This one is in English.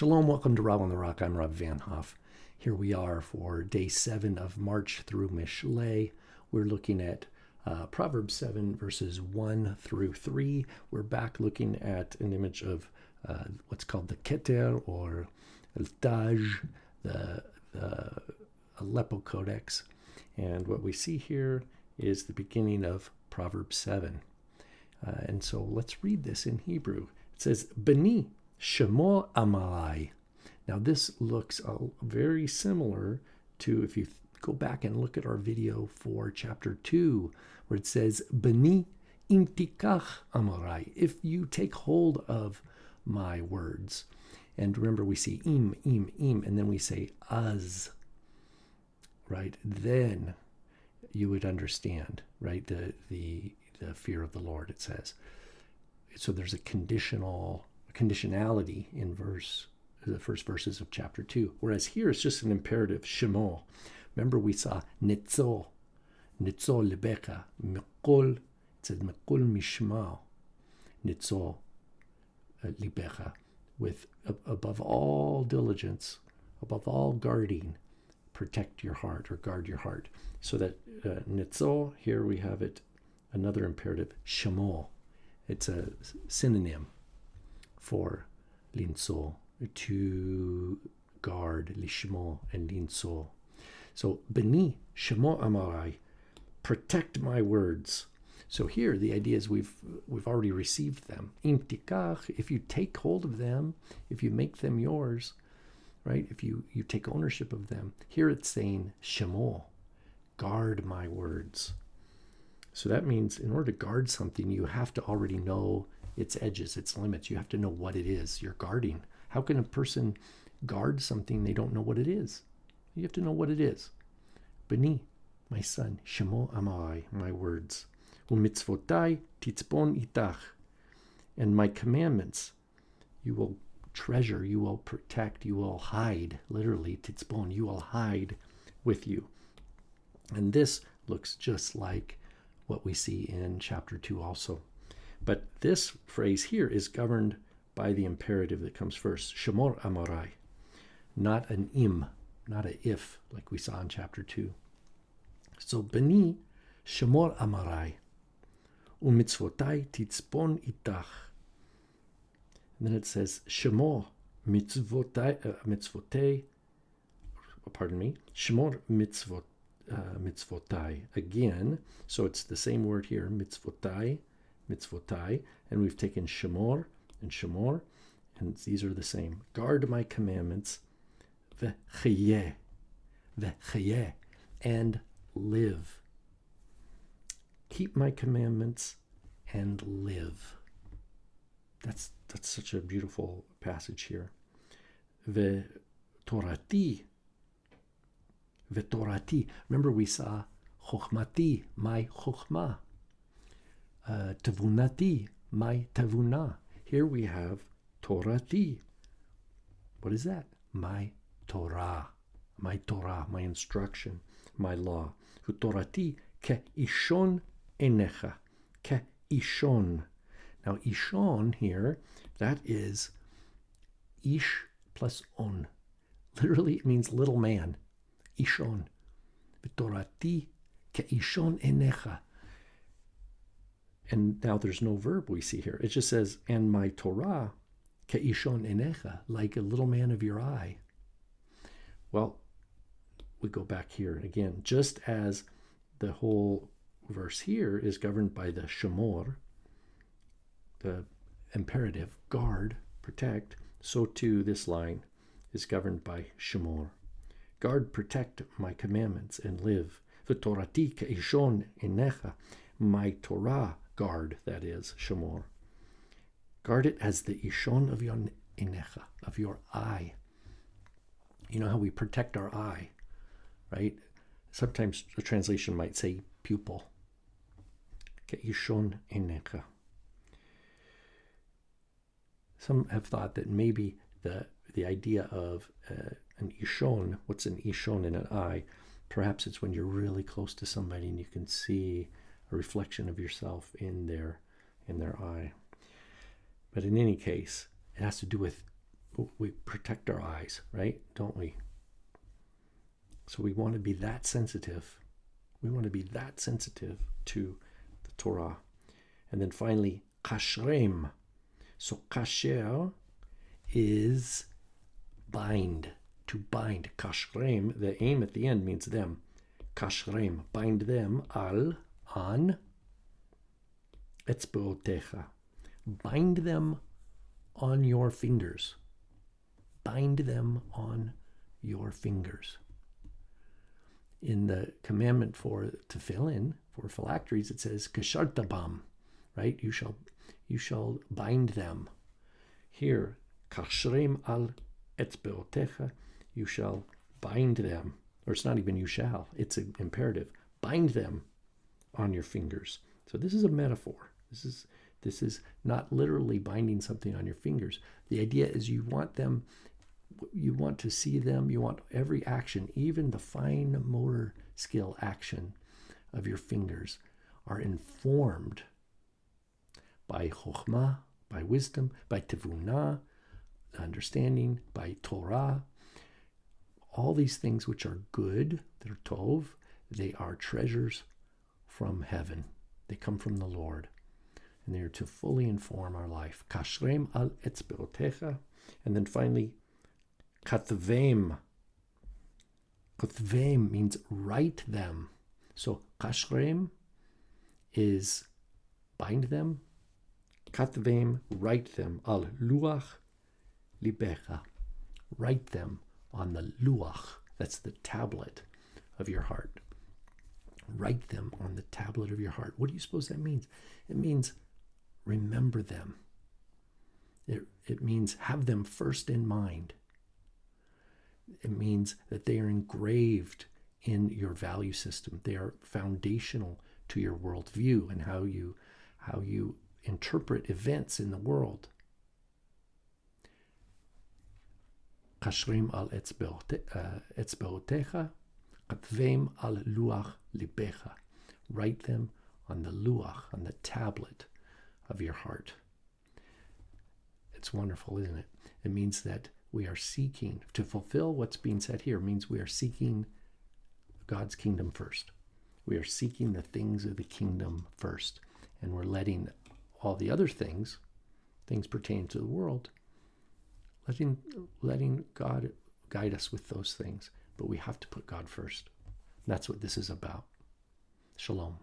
Shalom, welcome to Rob on the Rock. I'm Rob Van Hoff. Here we are for day 7 of March through Mishlei. We're looking at Proverbs 7 verses 1 through 3. We're back looking at an image of what's called the Keter or El Taj, the Aleppo Codex. And what we see here is the beginning of Proverbs 7. And so let's read this in Hebrew. It says, Beni Shemo Amalai. Now this looks very similar to if you go back and look at our video for chapter 2, where it says, Beni im tikach amarai, if you take hold of my words. And remember, we see im, and then we say az, right? Then you would understand, right? The fear of the Lord, it says. So there's a conditionality in the first verses of chapter 2. Whereas here it's just an imperative, shemo. Remember we saw nitzo lebecha, mikol, it says mikol mishma, nitzo libecha, with above all diligence, above all guarding, protect your heart or guard your heart. So that nitzo, here we have it, another imperative, shemo. It's a synonym for linso, to guard, lishmo and linso. So beni shemo amarai, protect my words. So here the idea is we've already received them. Im tikach, if you take hold of them, if you make them yours, right? If you take ownership of them. Here it's saying shemo, guard my words. So that means in order to guard something, you have to already know its edges, its limits. You have to know what it is you're guarding. How can a person guard something they don't know what it is? You have to know what it is. Beni, my son, shemo amai, my words. Umitzvotai titzpon itach. And my commandments you will treasure, you will protect, you will hide. Literally, titzpon, you will hide with you. And this looks just like what we see in chapter 2 also. But this phrase here is governed by the imperative that comes first, shemor amarai, not an im, not a if, like we saw in chapter 2. So, beni shemor amarai, umitzvotai titzpon itach. And then it says, shemor mitzvotai, shemor mitzvotai. Again, so it's the same word here, mitzvotai, and we've taken shemor, and these are the same. Guard my commandments, v'chayeh, and live. Keep my commandments and live. That's such a beautiful passage here. V'torati. Remember we saw chokhmati, my chokhmah. Tavunati, my tavuna. Here we have torati. What is that? My Torah, my instruction, my law. Torati ke ishon enecha, ke ishon. Now ishon here, that is ish plus on. Literally it means little man. Ishon. Torati ke ishon enecha. And now there's no verb we see here. It just says, and my Torah, ke'ishon enecha, like a little man of your eye. Well, we go back here again. Just as the whole verse here is governed by the shemor, the imperative, guard, protect, so too this line is governed by shemor. Guard, protect my commandments and live. V'torati ke'ishon enecha, my Torah, guard, that is, shemor. Guard it as the ishon of your enecha, of your eye. You know how we protect our eye, right? Sometimes a translation might say pupil. Ishon enecha. Some have thought that maybe the idea of an ishon, what's an ishon in an eye? Perhaps it's when you're really close to somebody and you can see a reflection of yourself in their eye. But in any case, it has to do with we protect our eyes, right? Don't we? So we want to be that sensitive. We want to be that sensitive to the Torah. And then finally, kashrem. So kasher is bind, to bind. Kashrem, the aim at the end means them. Kashrem, bind them on etzbeotecha. Bind them on your fingers. Bind them on your fingers. In the commandment for tefillin, for phylacteries, it says kashartabam, right? You shall bind them. Here, kashrem al etzbeotecha, you shall bind them. Or it's not even you shall, it's an imperative. Bind them on your fingers. So this is a metaphor. This is not literally binding something on your fingers. The idea is you want to see them, you want every action, even the fine motor skill action of your fingers are informed by chokhmah, by wisdom, by tevunah, understanding, by Torah. All these things which are good, that are tov, they are treasures from heaven. They come from the Lord. And they are to fully inform our life. Kashrem al etzbeotecha. And then finally, katvem. Katvem means write them. So kashrem is bind them. Katvem, write them. Al luach libecha. Write them on the luach. That's the tablet of your heart. Write them on the tablet of your heart. What do you suppose that means? It means remember them. It means have them first in mind. It means that they are engraved in your value system. They are foundational to your worldview and how you interpret events in the world. Kashrim al etzbeotecha, katvem al luach libecha. Write them on the luach, on the tablet of your heart. It's wonderful, isn't it? It means that we are seeking, to fulfill what's being said here, means we are seeking God's kingdom first. We are seeking the things of the kingdom first. And we're letting all the other things pertaining to the world, letting God guide us with those things. But we have to put God first. That's what this is about. Shalom.